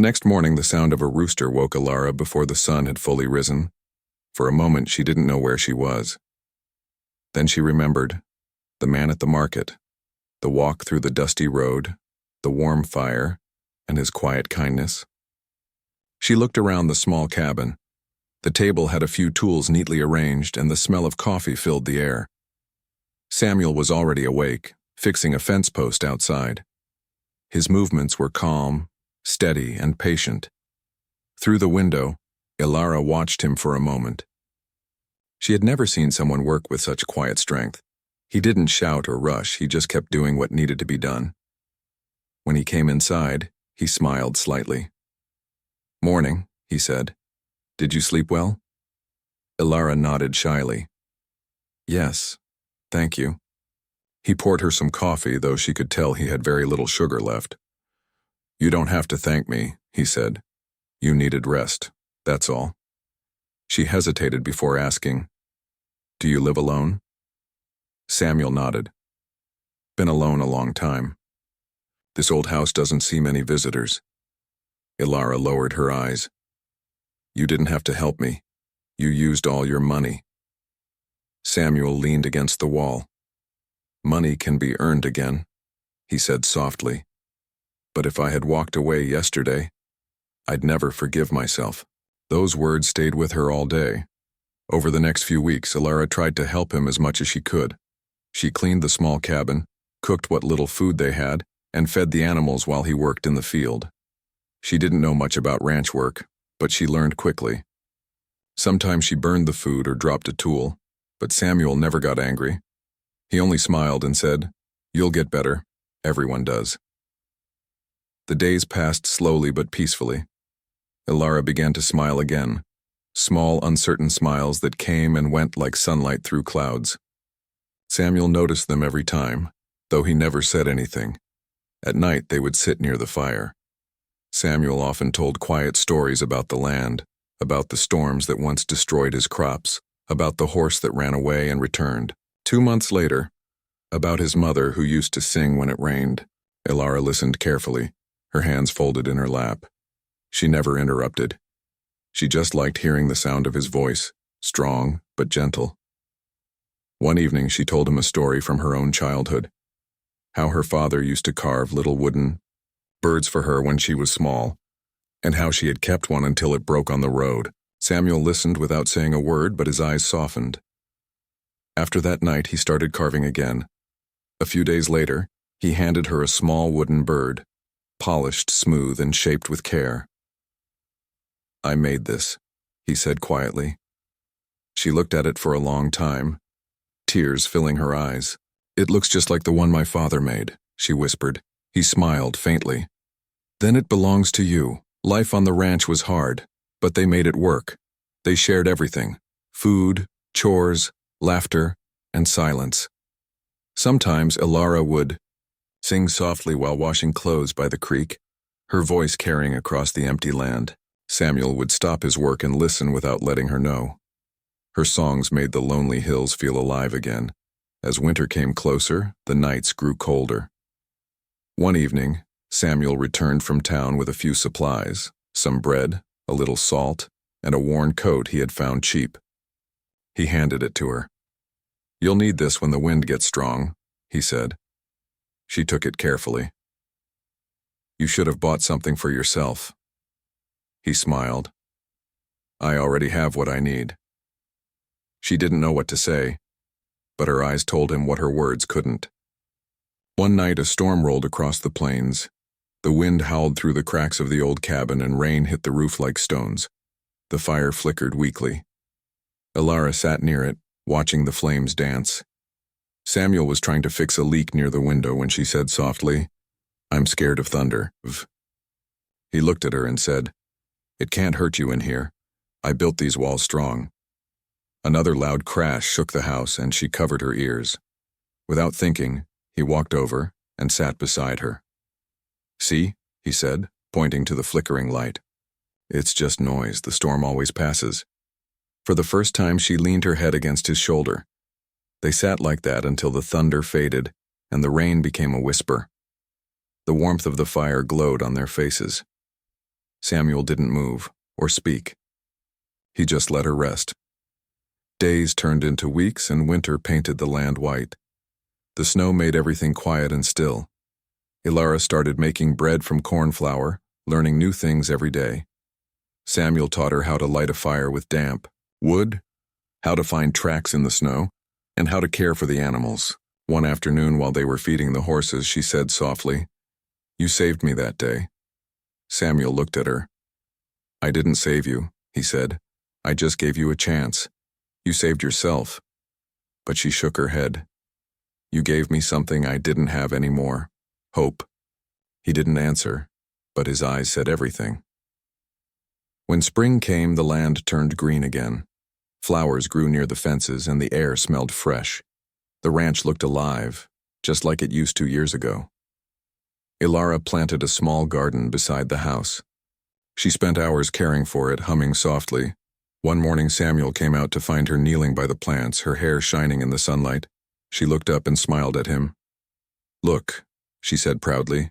The next morning, the sound of a rooster woke Alara before the sun had fully risen. For a moment, she didn't know where she was. Then she remembered the man at the market, the walk through the dusty road, the warm fire, and his quiet kindness. She looked around the small cabin. The table had a few tools neatly arranged, and the smell of coffee filled the air. Samuel was already awake, fixing a fence post outside. His movements were calm, steady, and patient. Through the window, Alara watched him for a moment. She had never seen someone work with such quiet strength. He didn't shout or rush, he just kept doing what needed to be done. When he came inside, he smiled slightly. "Morning," he said. "Did you sleep well?" Alara nodded shyly. "Yes, thank you." He poured her some coffee, though she could tell he had very little sugar left. "You don't have to thank me," he said. "You needed rest, that's all." She hesitated before asking, "Do you live alone?" Samuel nodded. "Been alone a long time. This old house doesn't see many visitors." Alara lowered her eyes. "You didn't have to help me. You used all your money." Samuel leaned against the wall. "Money can be earned again," he said softly. "But if I had walked away yesterday, I'd never forgive myself." Those words stayed with her all day. Over the next few weeks, Alara tried to help him as much as she could. She cleaned the small cabin, cooked what little food they had, and fed the animals while he worked in the field. She didn't know much about ranch work, but she learned quickly. Sometimes she burned the food or dropped a tool, but Samuel never got angry. He only smiled and said, "You'll get better. Everyone does." The days passed slowly but peacefully. Alara began to smile again, small, uncertain smiles that came and went like sunlight through clouds. Samuel noticed them every time, though he never said anything. At night, they would sit near the fire. Samuel often told quiet stories about the land, about the storms that once destroyed his crops, about the horse that ran away and returned. 2 months later, about his mother who used to sing when it rained. Alara listened carefully, her hands folded in her lap. She never interrupted. She just liked hearing the sound of his voice, strong but gentle. One evening she told him a story from her own childhood, how her father used to carve little wooden birds for her when she was small, and how she had kept one until it broke on the road. Samuel listened without saying a word, but his eyes softened. After that night, he started carving again. A few days later, he handed her a small wooden bird, polished, smooth, and shaped with care. "I made this," he said quietly. She looked at it for a long time, tears filling her eyes. "It looks just like the one my father made," she whispered. He smiled faintly. "Then it belongs to you. Life on the ranch was hard, but they made it work. They shared everything: food, chores, laughter, and silence." Sometimes Alara would sing softly while washing clothes by the creek, her voice carrying across the empty land. Samuel would stop his work and listen without letting her know. Her songs made the lonely hills feel alive again. As winter came closer, the nights grew colder. One evening, Samuel returned from town with a few supplies, some bread, a little salt, and a worn coat he had found cheap. He handed it to her. "You'll need this when the wind gets strong," he said. She took it carefully. "You should have bought something for yourself." He smiled. "I already have what I need." She didn't know what to say, but her eyes told him what her words couldn't. One night a storm rolled across the plains. The wind howled through the cracks of the old cabin and rain hit the roof like stones. The fire flickered weakly. Alara sat near it, watching the flames dance. Samuel was trying to fix a leak near the window when she said softly, "I'm scared of thunder." He looked at her and said, "It can't hurt you in here. I built these walls strong." Another loud crash shook the house, and she covered her ears. Without thinking, he walked over and sat beside her. "See," he said, pointing to the flickering light. "It's just noise. The storm always passes." For the first time, she leaned her head against his shoulder. They sat like that until the thunder faded and the rain became a whisper. The warmth of the fire glowed on their faces. Samuel didn't move or speak. He just let her rest. Days turned into weeks and winter painted the land white. The snow made everything quiet and still. Ilara started making bread from corn flour, learning new things every day. Samuel taught her how to light a fire with damp wood, how to find tracks in the snow, and how to care for the animals. One afternoon while they were feeding the horses, she said softly, "You saved me that day." Samuel looked at her. "I didn't save you," he said. "I just gave you a chance. You saved yourself." But she shook her head. "You gave me something I didn't have anymore. Hope." He didn't answer, but his eyes said everything. When spring came, the land turned green again. Flowers grew near the fences and the air smelled fresh. The ranch looked alive, just like it used 2 years ago. Ilara planted a small garden beside the house. She spent hours caring for it, humming softly. One morning Samuel came out to find her kneeling by the plants, her hair shining in the sunlight. She looked up and smiled at him. "Look," she said proudly.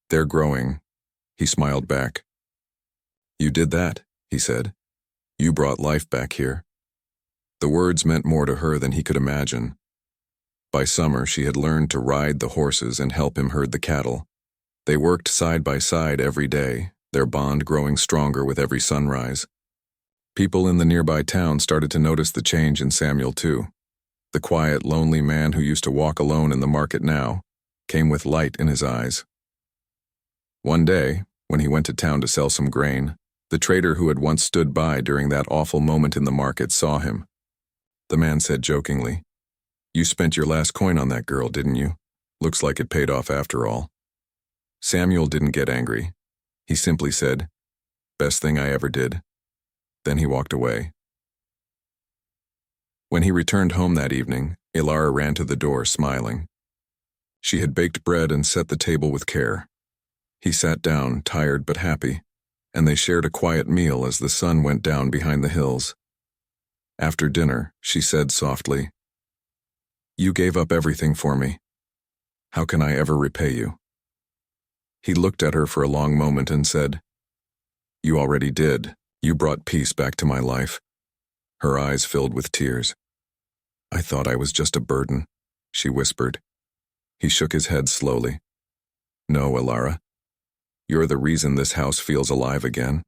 "They're growing." He smiled back. "You did that," he said. "You brought life back here." The words meant more to her than he could imagine. By summer, she had learned to ride the horses and help him herd the cattle. They worked side by side every day, their bond growing stronger with every sunrise. People in the nearby town started to notice the change in Samuel too. The quiet, lonely man who used to walk alone in the market now came with light in his eyes. One day, when he went to town to sell some grain, the trader who had once stood by during that awful moment in the market saw him. The man said jokingly, "You spent your last coin on that girl, didn't you? Looks like it paid off after all." Samuel didn't get angry. He simply said, "Best thing I ever did." Then he walked away. When he returned home that evening, Ilara ran to the door smiling. She had baked bread and set the table with care. He sat down, tired but happy, and they shared a quiet meal as the sun went down behind the hills. After dinner, she said softly, "You gave up everything for me. How can I ever repay you?" He looked at her for a long moment and said, "You already did. You brought peace back to my life." Her eyes filled with tears. "I thought I was just a burden," she whispered. He shook his head slowly. "No, Ilara. You're the reason this house feels alive again."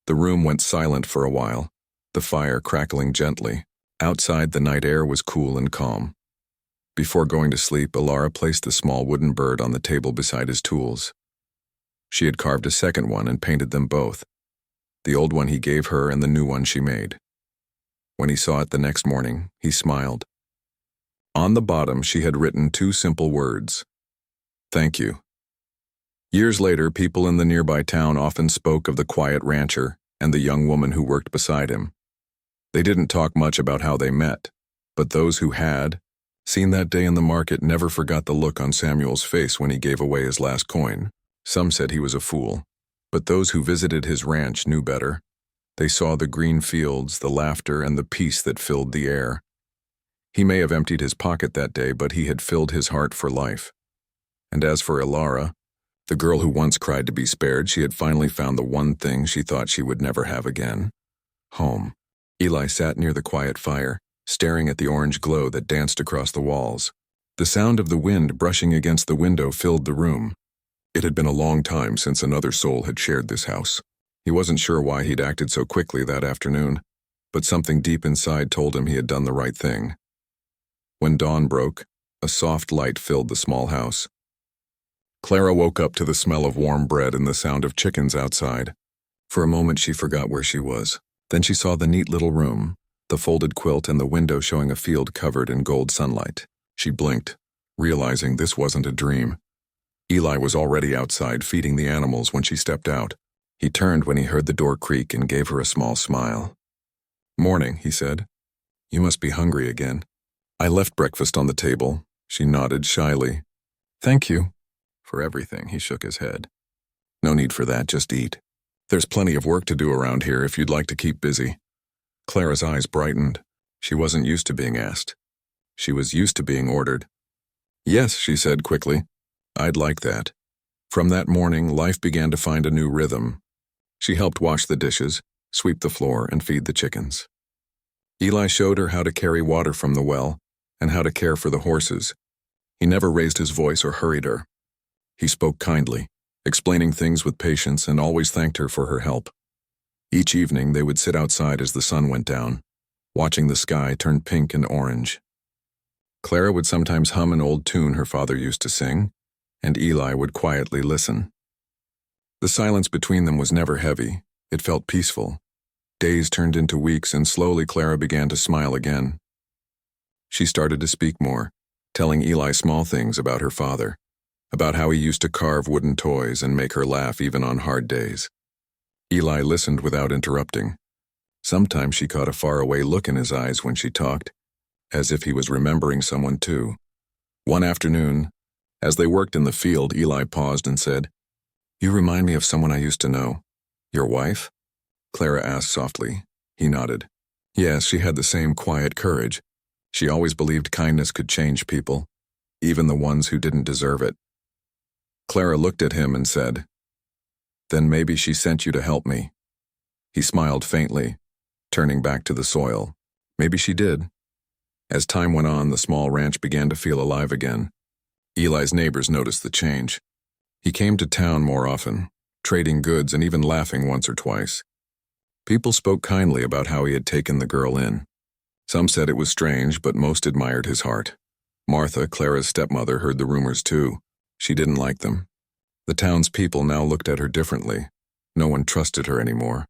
The room went silent for a while, the fire crackling gently. Outside, the night air was cool and calm. Before going to sleep, Ilara placed the small wooden bird on the table beside his tools. She had carved a second one and painted them both, the old one he gave her and the new one she made. When he saw it the next morning, he smiled. On the bottom, she had written 2 simple words, "Thank you." Years later, people in the nearby town often spoke of the quiet rancher and the young woman who worked beside him. They didn't talk much about how they met, but those who had seen that day in the market never forgot the look on Samuel's face when he gave away his last coin. Some said he was a fool, but those who visited his ranch knew better. They saw the green fields, the laughter, and the peace that filled the air. He may have emptied his pocket that day, but he had filled his heart for life. And as for Ilara, the girl who once cried to be spared, she had finally found the one thing she thought she would never have again: home. Eli sat near the quiet fire, staring at the orange glow that danced across the walls. The sound of the wind brushing against the window filled the room. It had been a long time since another soul had shared this house. He wasn't sure why he'd acted so quickly that afternoon, but something deep inside told him he had done the right thing. When dawn broke, a soft light filled the small house. Clara woke up to the smell of warm bread and the sound of chickens outside. For a moment she forgot where she was. Then she saw the neat little room, the folded quilt and the window showing a field covered in gold sunlight. She blinked, realizing this wasn't a dream. Eli was already outside feeding the animals when she stepped out. He turned when he heard the door creak and gave her a small smile. "Morning," he said. "You must be hungry again." "I left breakfast on the table." She nodded shyly. "Thank you." "For everything," he shook his head. "No need for that, just eat. There's plenty of work to do around here if you'd like to keep busy." Clara's eyes brightened. She wasn't used to being asked. She was used to being ordered. "Yes," she said quickly. "I'd like that." From that morning, life began to find a new rhythm. She helped wash the dishes, sweep the floor, and feed the chickens. Eli showed her how to carry water from the well and how to care for the horses. He never raised his voice or hurried her. He spoke kindly, explaining things with patience, and always thanked her for her help. Each evening, they would sit outside as the sun went down, watching the sky turn pink and orange. Clara would sometimes hum an old tune her father used to sing, and Eli would quietly listen. The silence between them was never heavy. It felt peaceful. Days turned into weeks, and slowly Clara began to smile again. She started to speak more, telling Eli small things about her father, about how he used to carve wooden toys and make her laugh even on hard days. Eli listened without interrupting. Sometimes she caught a faraway look in his eyes when she talked, as if he was remembering someone too. One afternoon, as they worked in the field, Eli paused and said, "You remind me of someone I used to know." "Your wife?" Clara asked softly. He nodded. Yes, she had the same quiet courage. She always believed kindness could change people, even the ones who didn't deserve it. Clara looked at him and said, "Then maybe she sent you to help me." He smiled faintly, turning back to the soil. Maybe she did. As time went on, the small ranch began to feel alive again. Eli's neighbors noticed the change. He came to town more often, trading goods and even laughing once or twice. People spoke kindly about how he had taken the girl in. Some said it was strange, but most admired his heart. Martha, Clara's stepmother, heard the rumors too. She didn't like them. The town's people now looked at her differently. No one trusted her anymore.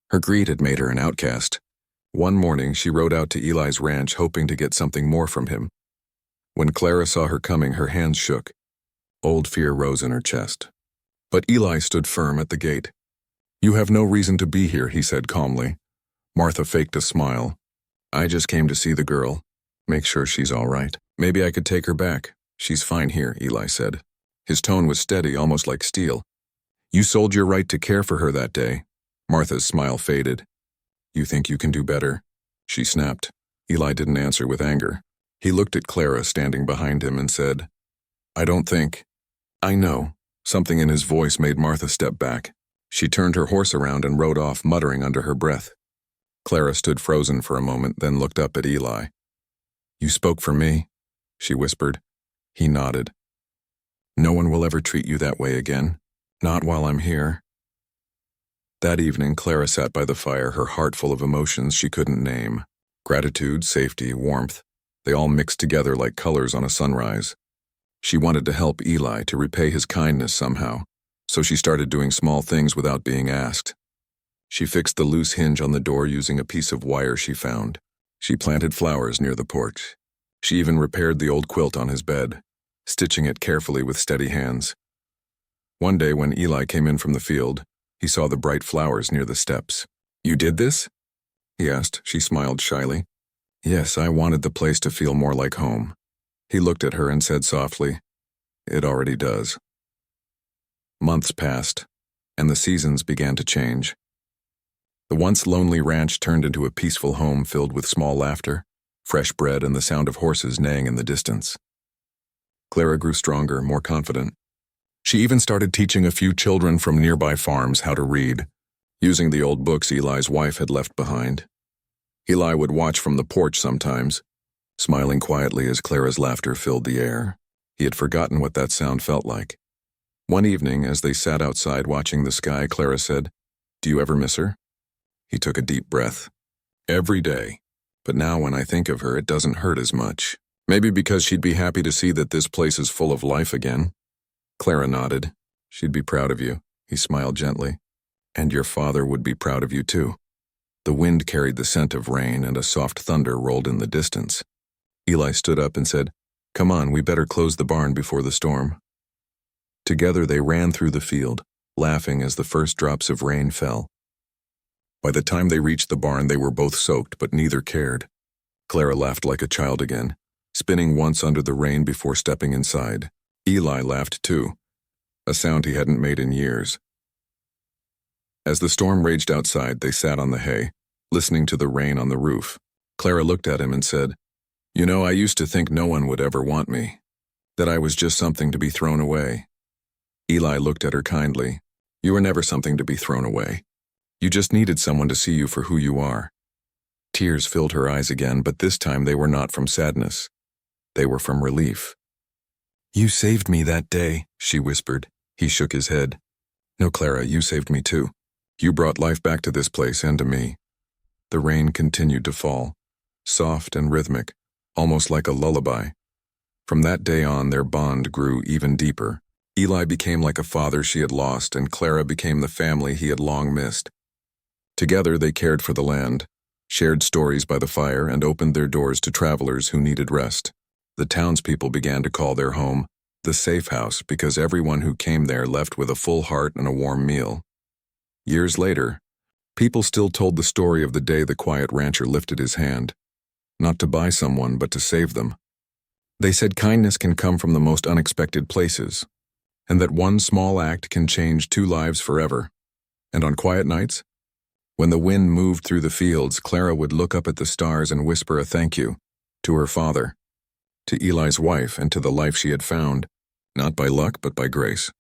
Her greed had made her an outcast. One morning, she rode out to Eli's ranch hoping to get something more from him. When Clara saw her coming, her hands shook. Old fear rose in her chest. But Eli stood firm at the gate. "You have no reason to be here," he said calmly. Martha faked a smile. "I just came to see the girl, make sure she's all right. Maybe I could take her back. She's fine here," Eli said. His tone was steady, almost like steel. "You sold your right to care for her that day." Martha's smile faded. "You think you can do better?" She snapped. Eli didn't answer with anger. He looked at Clara standing behind him and said, "I don't think." "I know." Something in his voice made Martha step back. She turned her horse around and rode off, muttering under her breath. Clara stood frozen for a moment, then looked up at Eli. "You spoke for me," she whispered. He nodded. "No one will ever treat you that way again. Not while I'm here." That evening, Clara sat by the fire, her heart full of emotions she couldn't name. Gratitude, safety, warmth, they all mixed together like colors on a sunrise. She wanted to help Eli, to repay his kindness somehow, so she started doing small things without being asked. She fixed the loose hinge on the door using a piece of wire she found. She planted flowers near the porch. She even repaired the old quilt on his bed, stitching it carefully with steady hands. One day when Eli came in from the field, he saw the bright flowers near the steps. "You did this?" he asked. She smiled shyly. "Yes, I wanted the place to feel more like home." He looked at her and said softly, "It already does." Months passed, and the seasons began to change. The once lonely ranch turned into a peaceful home filled with small laughter, fresh bread, and the sound of horses neighing in the distance. Clara grew stronger, more confident. She even started teaching a few children from nearby farms how to read, using the old books Eli's wife had left behind. Eli would watch from the porch sometimes, smiling quietly as Clara's laughter filled the air. He had forgotten what that sound felt like. One evening, as they sat outside watching the sky, Clara said, "Do you ever miss her?" He took a deep breath. "Every day. But now when I think of her, it doesn't hurt as much. Maybe because she'd be happy to see that this place is full of life again." Clara nodded. "She'd be proud of you," he smiled gently. "And your father would be proud of you too." The wind carried the scent of rain, and a soft thunder rolled in the distance. Eli stood up and said, "Come on, we better close the barn before the storm." Together they ran through the field, laughing as the first drops of rain fell. By the time they reached the barn, they were both soaked, but neither cared. Clara laughed like a child again, spinning once under the rain before stepping inside. Eli laughed too, a sound he hadn't made in years. As the storm raged outside, they sat on the hay, listening to the rain on the roof. Clara looked at him and said, "You know, I used to think no one would ever want me, that I was just something to be thrown away. Eli looked at her kindly. You were never something to be thrown away. You just needed someone to see you for who you are. Tears filled her eyes again, but this time they were not from sadness. They were from relief. You saved me that day, she whispered. He shook his head. No, Clara, you saved me too. You brought life back to this place and to me. The rain continued to fall, soft and rhythmic, almost like a lullaby. From that day on, their bond grew even deeper. Eli became like a father she had lost, and Clara became the family he had long missed. Together they cared for the land, shared stories by the fire, and opened their doors to travelers who needed rest. The townspeople began to call their home the safe house because everyone who came there left with a full heart and a warm meal. Years later, people still told the story of the day the quiet rancher lifted his hand, not to buy someone but to save them. They said kindness can come from the most unexpected places, and that one small act can change two lives forever. And on quiet nights, when the wind moved through the fields, Clara would look up at the stars and whisper a thank you to her father, to Eli's wife, and to the life she had found, not by luck but by grace.